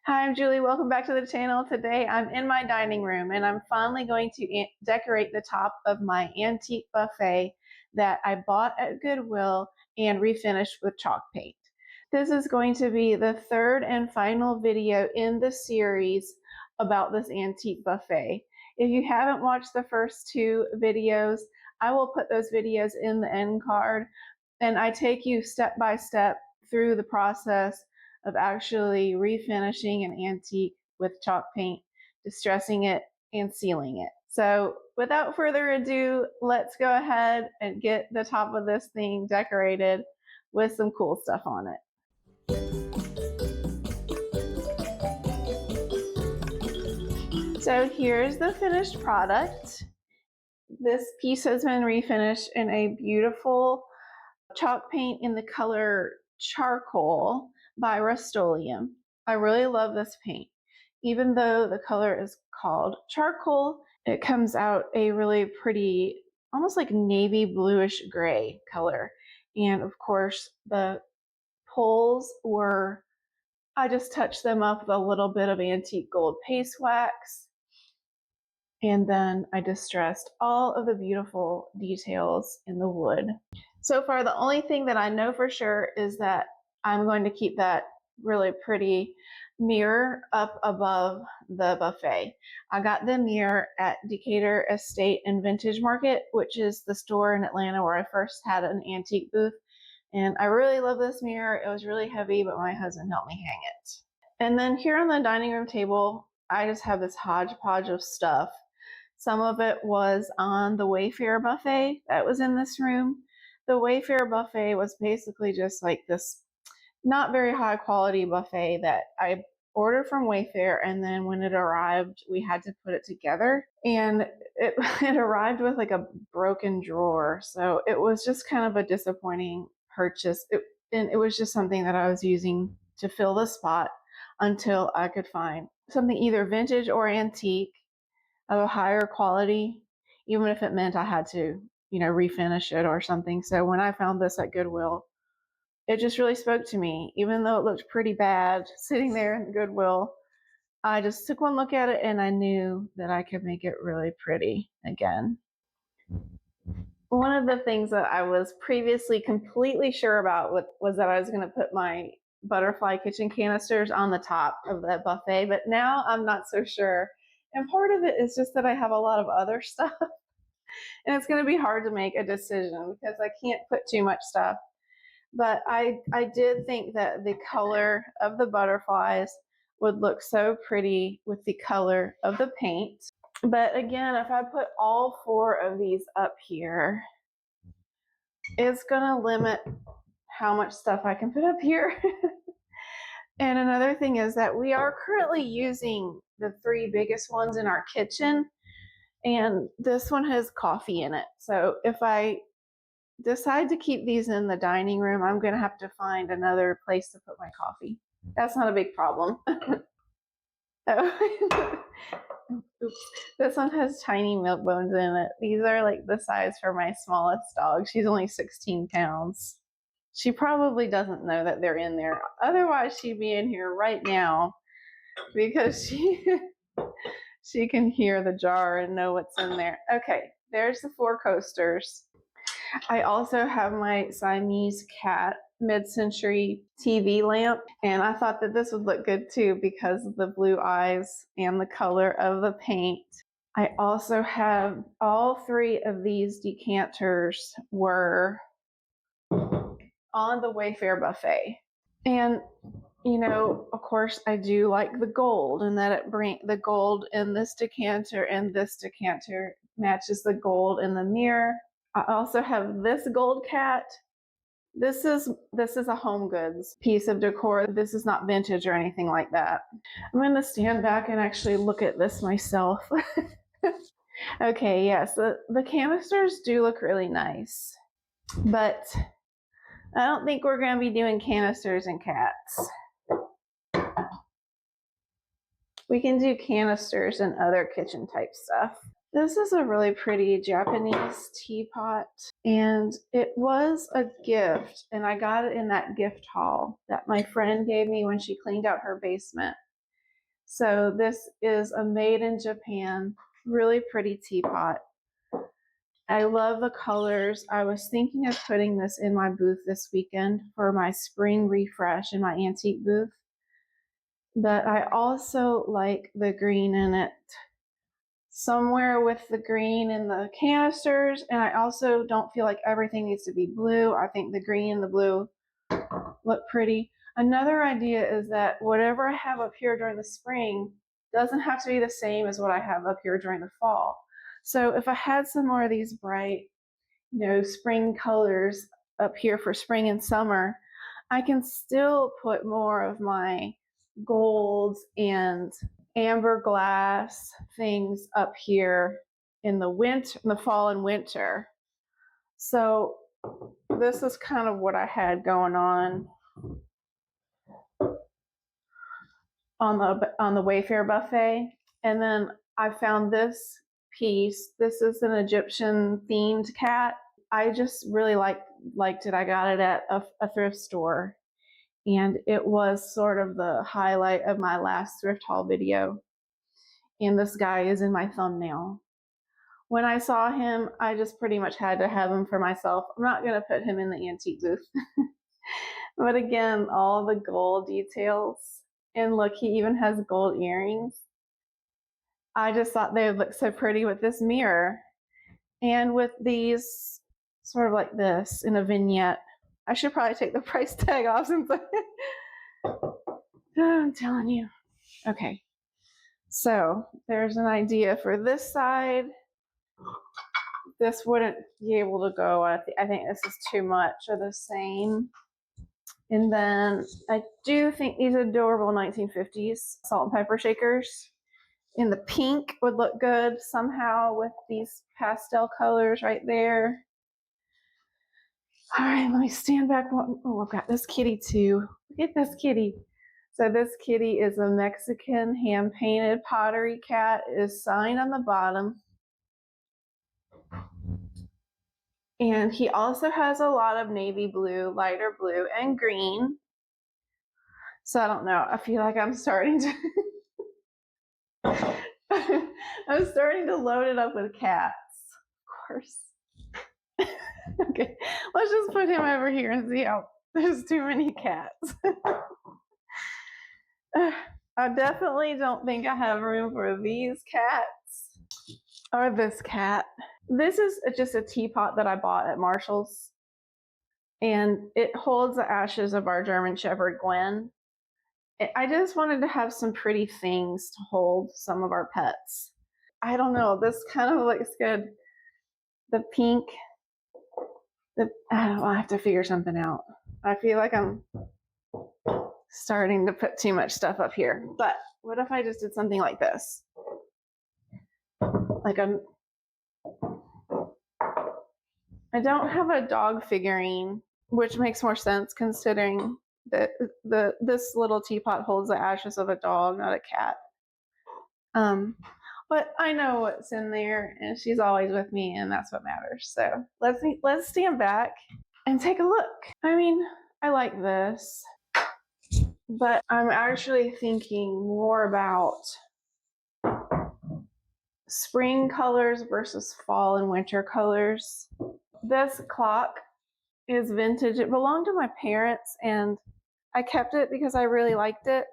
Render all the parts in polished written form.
Hi, I'm Julie. Welcome back to the channel. Today I'm in my dining room and I'm finally going to decorate the top of my antique buffet that I bought at Goodwill and refinished with chalk paint. This is going to be the third and final video in the series about this antique buffet. If you haven't watched the first two videos, I will put those videos in the end card, and I take you step by step through the process of actually refinishing an antique with chalk paint, distressing it, and sealing it. So without further ado, let's go ahead and get the top of this thing decorated with some cool stuff on it. So here's the finished product. This piece has been refinished in a beautiful chalk paint in the color Charcoal by Rust-Oleum. I really love this paint. Even though the color is called charcoal, it comes out a really pretty, almost like navy bluish gray color. And of course, the poles were, I just touched them up with a little bit of antique gold paste wax. And then I distressed all of the beautiful details in the wood. So far, the only thing that I know for sure is that I'm going to keep that really pretty mirror up above the buffet. I got the mirror at Decor Estate and Vintage Market, which is the store in Atlanta where I first had an antique booth. And I really love this mirror. It was really heavy, but my husband helped me hang it. And then here on the dining room table, I just have this hodgepodge of stuff. Some of it was on the Wayfair buffet that was in this room. The Wayfair buffet was basically just like this not very high quality buffet that I ordered from Wayfair, and then when it arrived, we had to put it together, and it arrived with like a broken drawer. So it was just kind of a disappointing purchase. And it was just something that I was using to fill the spot until I could find something either vintage or antique of a higher quality, even if it meant I had to, refinish it or something. So when I found this at Goodwill, it just really spoke to me. Even though it looked pretty bad sitting there in Goodwill, I just took one look at it and I knew that I could make it really pretty again. One of the things that I was previously completely sure about was that I was going to put my butterfly kitchen canisters on the top of the buffet, but now I'm not so sure. And part of it is just that I have a lot of other stuff, and it's going to be hard to make a decision because I can't put too much stuff. But I did think that the color of the butterflies would look so pretty with the color of the paint. But again, if I put all four of these up here, it's going to limit how much stuff I can put up here. And another thing is that we are currently using the three biggest ones in our kitchen, and this one has coffee in it. So if I decide to keep these in the dining room, I'm going to have to find another place to put my coffee. That's not a big problem. Oops. This one has tiny milk bones in it. These are like the size for my smallest dog. She's only 16 pounds. She probably doesn't know that they're in there. Otherwise, she'd be in here right now because she can hear the jar and know what's in there. Okay, there's the four coasters. I also have my Siamese cat mid-century TV lamp, and I thought that this would look good too because of the blue eyes and the color of the paint. I also have all three of these decanters were on the Wayfair buffet. And of course, I do like the gold, and that the gold in this decanter and this decanter matches the gold in the mirror. I also have this gold cat. This is a home goods piece of decor. This is not vintage or anything like that. I'm going to stand back and actually look at this myself. Okay, yes, the canisters do look really nice, but I don't think we're going to be doing canisters and cats. We can do canisters and other kitchen type stuff. This is a really pretty Japanese teapot, and it was a gift, and I got it in that gift haul that my friend gave me when she cleaned out her basement. So this is a made in Japan, really pretty teapot. I love the colors. I was thinking of putting this in my booth this weekend for my spring refresh in my antique booth. But I also like the green in it. Somewhere with the green in the canisters, and I also don't feel like everything needs to be blue. I think the green and the blue look pretty. Another idea is that whatever I have up here during the spring doesn't have to be the same as what I have up here during the fall. So if I had some more of these bright, spring colors up here for spring and summer, I can still put more of my golds and amber glass things up here in the fall and winter. So this is kind of what I had going on the Wayfair buffet. And then I found this piece. This is an Egyptian themed cat. I just really liked it. I got it at a thrift store, and it was sort of the highlight of my last thrift haul video. And this guy is in my thumbnail. When I saw him, I just pretty much had to have him for myself. I'm not going to put him in the antique booth. But again, all the gold details. And look, he even has gold earrings. I just thought they would look so pretty with this mirror. And with these, sort of like this in a vignette. I should probably take the price tag off since I'm telling you. Okay. So there's an idea for this side. This wouldn't be able to go. I think this is too much of the same. And then I do think these adorable 1950s salt and pepper shakers in the pink would look good somehow with these pastel colors right there. All right, let me stand back. Oh, I've got this kitty too. Look at this kitty. So this kitty is a Mexican hand-painted pottery cat. It is signed on the bottom. And he also has a lot of navy blue, lighter blue, and green. So I don't know. I feel like I'm starting to I'm starting to load it up with cats. Of course. Okay, let's just put him over here and see how there's too many cats. I definitely don't think I have room for these cats or this cat. This is just a teapot that I bought at Marshall's, and it holds the ashes of our German Shepherd Gwen. I just wanted to have some pretty things to hold some of our pets. I don't know, this kind of looks good. The pink, I don't know, I have to figure something out. I feel like I'm starting to put too much stuff up here. But what if I just did something like this? I don't have a dog figurine, which makes more sense considering that this little teapot holds the ashes of a dog, not a cat. But I know what's in there, and she's always with me, and that's what matters. So let's stand back and take a look. I mean, I like this, but I'm actually thinking more about spring colors versus fall and winter colors. This clock is vintage. It belonged to my parents, and I kept it because I really liked it,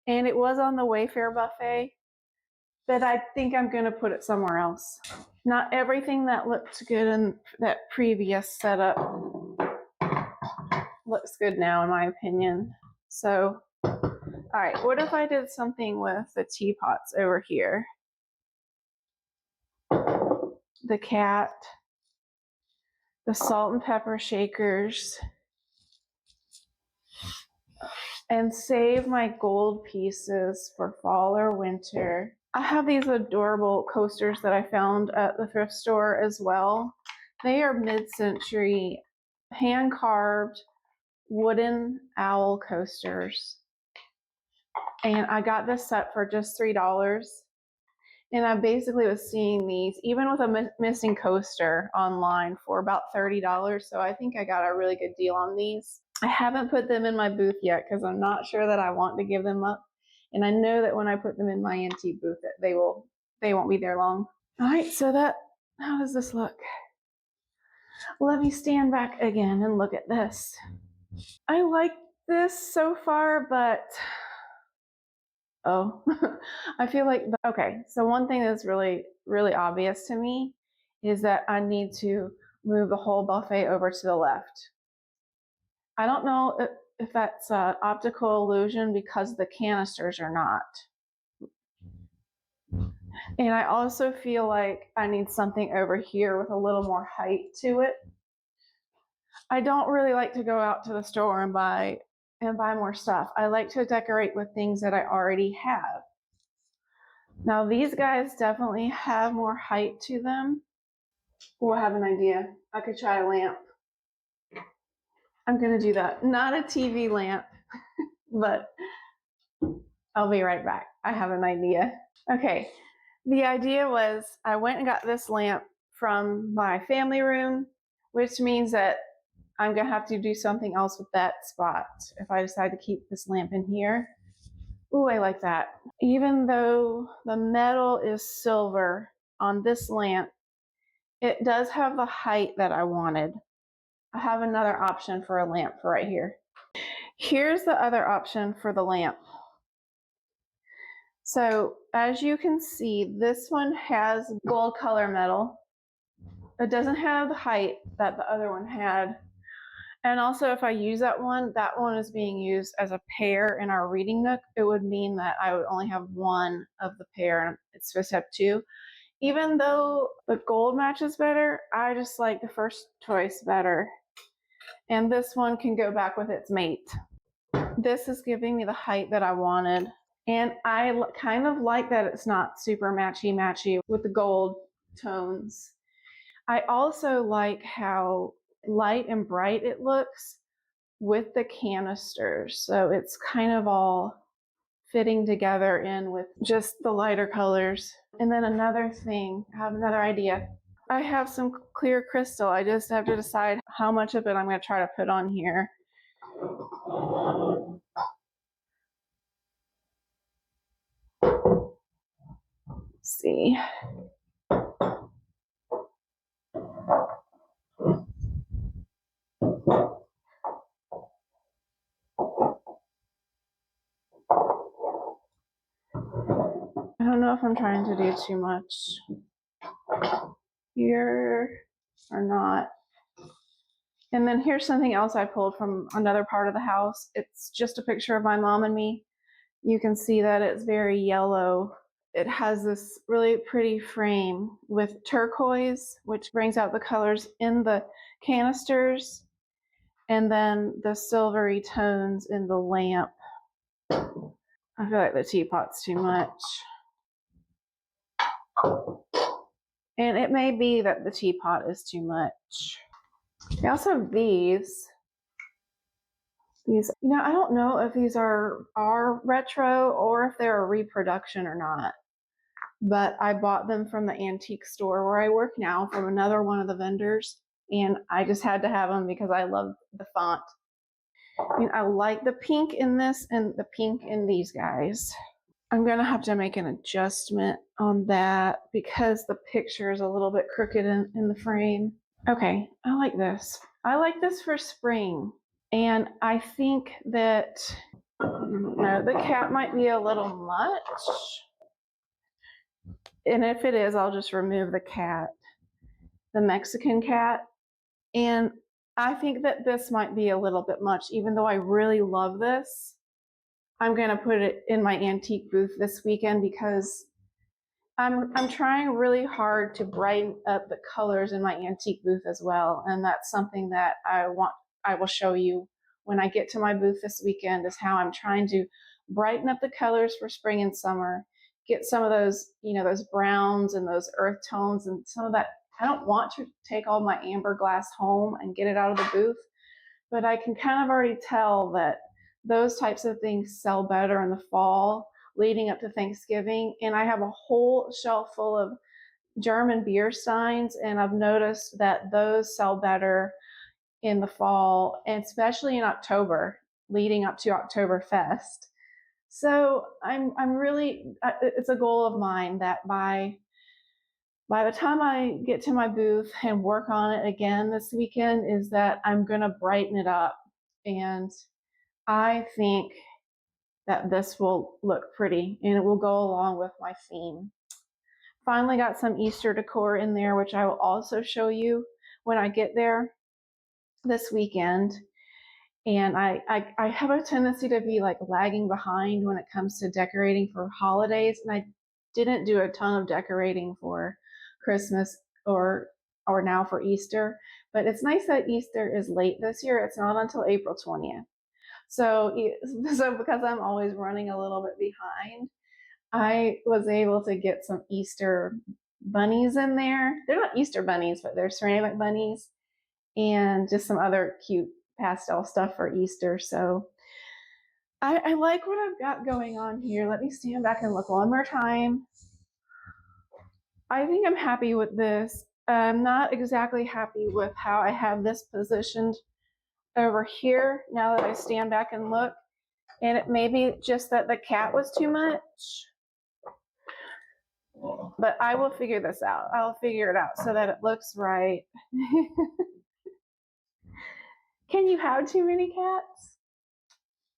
and it was on the Wayfair buffet, but I think I'm going to put it somewhere else. Not everything that looked good in that previous setup looks good now, in my opinion. So, all right, what if I did something with the teapots over here? The cat, the salt and pepper shakers, and save my gold pieces for fall or winter. I have these adorable coasters that I found at the thrift store as well. They are mid-century hand-carved wooden owl coasters. And I got this set for just $3. And I basically was seeing these, even with a missing coaster, online for about $30. So I think I got a really good deal on these. I haven't put them in my booth yet because I'm not sure that I want to give them up And I know that when I put them in my antique booth that they won't be there long. All right, so how does this look? Let me stand back again and look at this. I like this so far, but I feel like, okay, so one thing that's really, really obvious to me is that I need to move the whole buffet over to the left. I don't know if that's an optical illusion because the canisters are not. And I also feel like I need something over here with a little more height to it. I don't really like to go out to the store and buy more stuff. I like to decorate with things that I already have. Now these guys definitely have more height to them. Oh, I have an idea. I could try a lamp. I'm gonna do that. Not a TV lamp, but I'll be right back. I have an idea. Okay, the idea was I went and got this lamp from my family room, which means that I'm gonna have to do something else with that spot if I decide to keep this lamp in here. Ooh, I like that. Even though the metal is silver on this lamp, it does have the height that I wanted. I have another option for a lamp for right here. Here's the other option for the lamp. So as you can see, this one has gold color metal. It doesn't have the height that the other one had. And also if I use that one is being used as a pair in our reading nook. It would mean that I would only have one of the pair and it's supposed to have two. Even though the gold matches better, I just like the first choice better. And this one can go back with its mate. This is giving me the height that I wanted. And I kind of like that it's not super matchy-matchy with the gold tones. I also like how light and bright it looks with the canisters. So it's kind of all fitting together in with just the lighter colors. And then another thing, I have another idea. I have some clear crystal. I just have to decide how much of it I'm going to try to put on here. Let's see. I don't know if I'm trying to do too much here or not. And then here's something else I pulled from another part of the house. It's just a picture of my mom and me. You can see that it's very yellow. It has this really pretty frame with turquoise, which brings out the colors in the canisters, and then the silvery tones in the lamp. I feel like the teapot's too much. And it may be that the teapot is too much. I also have these. I don't know if these are retro or if they're a reproduction or not. But I bought them from the antique store where I work now from another one of the vendors. And I just had to have them because I love the font. I like the pink in this and the pink in these guys. I'm going to have to make an adjustment on that because the picture is a little bit crooked in the frame. Okay, I like this. I like this for spring. And I think that the cat might be a little much. And if it is, I'll just remove the cat, the Mexican cat. And I think that this might be a little bit much, even though I really love this. I'm going to put it in my antique booth this weekend because I'm trying really hard to brighten up the colors in my antique booth as well. And that's something that I will show you when I get to my booth this weekend, is how I'm trying to brighten up the colors for spring and summer, get some of those, those browns and those earth tones and some of that. I don't want to take all my amber glass home and get it out of the booth, but I can kind of already tell that those types of things sell better in the fall leading up to Thanksgiving. And I have a whole shelf full of German beer steins, and I've noticed that those sell better in the fall, and especially in October, leading up to Oktoberfest. So I'm really, it's a goal of mine that by the time I get to my booth and work on it again this weekend, is that I'm going to brighten it up. And I think that this will look pretty and it will go along with my theme. Finally got some Easter decor in there, which I will also show you when I get there this weekend. And I have a tendency to be like lagging behind when it comes to decorating for holidays. And I didn't do a ton of decorating for Christmas or now for Easter. But it's nice that Easter is late this year. It's not until April 20th. So because I'm always running a little bit behind, I was able to get some Easter bunnies in there. They're not Easter bunnies, but they're ceramic bunnies, and just some other cute pastel stuff for Easter. So I like what I've got going on here. Let me stand back and look one more time. I think I'm happy with this. I'm not exactly happy with how I have this positioned over here now that I stand back and look. And it may be just that the cat was too much. But I will figure this out. I'll figure it out so that it looks right. Can you have too many cats?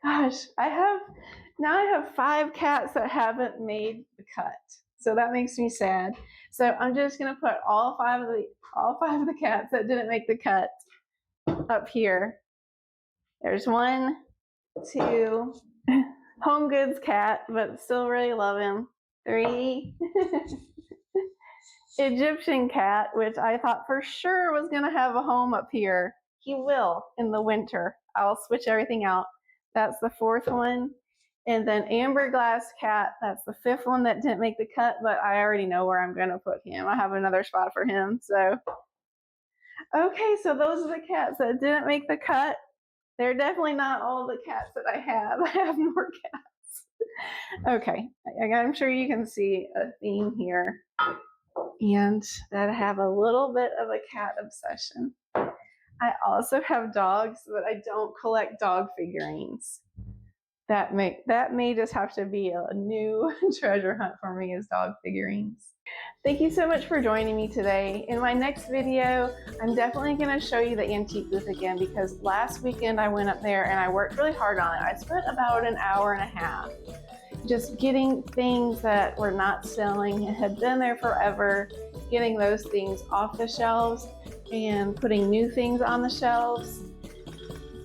Gosh, I have 5 cats that haven't made the cut. So that makes me sad. So I'm just gonna put all five of the cats that didn't make the cut up here. There's 1, 2, Home Goods cat, but still really love him. 3, Egyptian cat, which I thought for sure was gonna have a home up here. He will in the winter. I'll switch everything out. That's the 4th one. And then amber glass cat, that's the 5th one that didn't make the cut, but I already know where I'm gonna put him. I have another spot for him. So okay, so those are the cats that didn't make the cut. They're definitely not all the cats that I have. I have more cats. Okay, I'm sure you can see a theme here, and that I have a little bit of a cat obsession. I also have dogs, but I don't collect dog figurines. That may just have to be a new treasure hunt for me, is dog figurines. Thank you so much for joining me today. In my next video, I'm definitely going to show you the antique booth again, because last weekend I went up there and I worked really hard on it. I spent about an hour and a half just getting things that were not selling and had been there forever, getting those things off the shelves and putting new things on the shelves.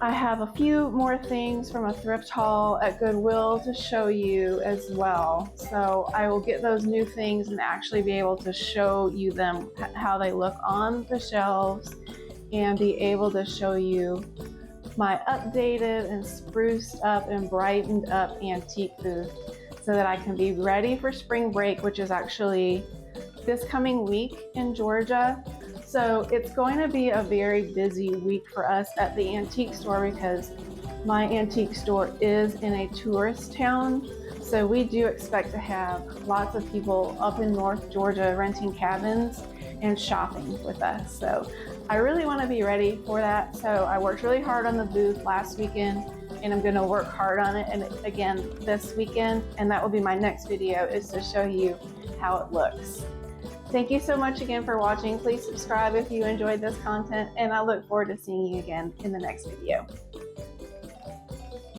I have a few more things from a thrift haul at Goodwill to show you as well. So I will get those new things and actually be able to show you them, how they look on the shelves, and be able to show you my updated and spruced up and brightened up antique booth so that I can be ready for spring break, which is actually this coming week in Georgia. So it's going to be a very busy week for us at the antique store, because my antique store is in a tourist town. So we do expect to have lots of people up in North Georgia renting cabins and shopping with us. So I really want to be ready for that. So I worked really hard on the booth last weekend, and I'm going to work hard on it and again this weekend. And that will be my next video, is to show you how it looks. Thank you so much again for watching. Please subscribe if you enjoyed this content, and I look forward to seeing you again in the next video.